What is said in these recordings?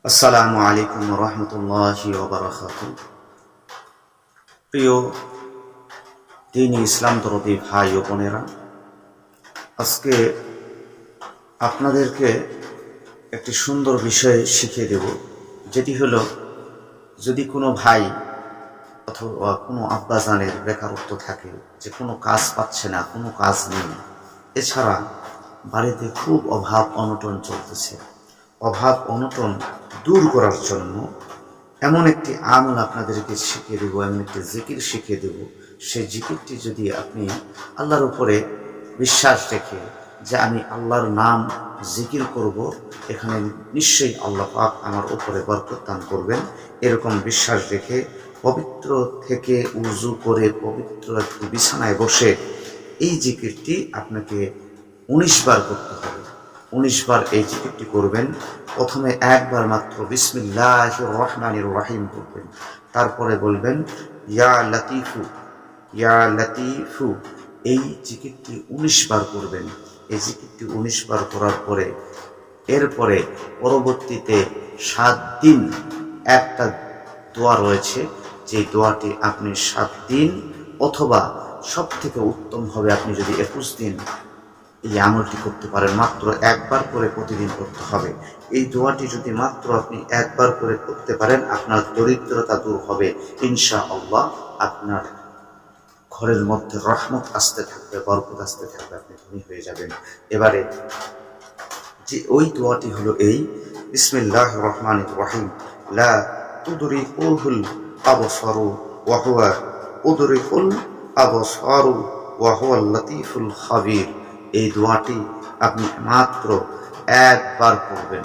আসসালামু আলাইকুম রহমতুল্লাহি ওয়া বারাকাতুহু। প্রিয় দিনী ইসলাম দরদি ভাই ও বোনেরা, আজকে আপনাদেরকে একটি সুন্দর বিষয় শিখিয়ে দেব, যেটি হলো, যদি কোনো ভাই অথবা কোনো আব্বাজানের বেকারত্ব থাকে, যে কোনো কাজ পাচ্ছে না, কোনো কাজ নেই, এছাড়া বাড়িতে খুব অভাব অনটন চলতেছে, অভাব অনটন দূর করার জন্য এমন একটি আমল আপনাদেরকে শিখিয়ে দেব, এমন একটি জিকির শিখিয়ে দেব। সেই জিকিরটি যদি আপনি আল্লাহর উপরে বিশ্বাস রেখে, যে আমি আল্লাহর নাম জিকির করব, এখানে নিশ্চয়ই আল্লাহ পাক আমার উপরে বরকত দান করবেন, এরকম বিশ্বাস রেখে পবিত্র থেকে উযু করে পবিত্র একটি বিছানায় বসে এই জিকিরটি আপনাকে ১৯ বার করতে হবে। ১৯ বার এই জিকিরটি করবেন। প্রথমে একবার মাত্র বিসমিল্লাহির রহমানির রহিম বলবেন, তারপরে বলবেন ইয়া লাতিফু, ইয়া লাতিফু। এই জিকিরটি ১৯ বার করবেন। এই জিকিরটি ১৯ বার করার পরে এরপরে পরবর্তীতে ৭ দিন একটা দোয়া রয়েছে, যে দোয়াটি আপনি ৭ দিন, অথবা সব থেকে উত্তম হবে আপনি যদি ২১ দিন এই আমলটি করতে পারেন। মাত্র একবার করে প্রতিদিন করতে হবে। এই দোয়াটি যদি মাত্র আপনি একবার করে করতে পারেন, আপনার দরিদ্রতা দূর হবে ইনশাআল্লাহ। আপনার ঘরের মধ্যে রহমত আসতে থাকবে, বরকত আসতে থাকবে, আপনি ধনী হয়ে যাবেন। এবারে যে ওই দোয়াটি হলো এই, বিসমিল্লাহির রহমানির রহিম, লা তুদরিকুহুল আবসারু ওয়া হুয়া উদরিকুল আবসারু ওয়া হুয়াল লাতীফুল খাবীর। এই দোয়াটি আপনি মাত্র একবার করবেন।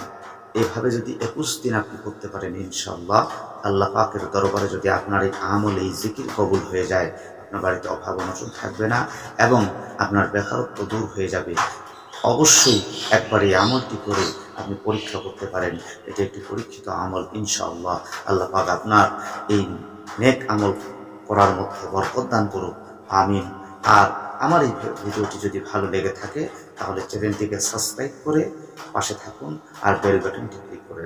এইভাবে যদি ২১ দিন আপনি করতে পারেন, ইনশাআল্লাহ আল্লাহ পাকের দরবারে যদি আপনার এই আমল, এই জিকির কবুল হয়ে যায়, আপনার বাড়িতে অভাব অনটন থাকবে না এবং আপনার বেকারত্ব দূর হয়ে যাবে। অবশ্যই একবার এই আমলটি করে আপনি পরীক্ষা করতে পারেন। এটি একটি পরীক্ষিত আমল। ইনশাআল্লাহ আল্লাহ পাক আপনার এই নেক আমল করার মধ্যে বরকত দান করুক, আমিন। আর আমার এই ভিডিওটি যদি ভালো লেগে থাকে, তাহলে চ্যানেলটিকে সাবস্ক্রাইব করে পাশে থাকুন আর বেল বাটনটি ক্লিক করে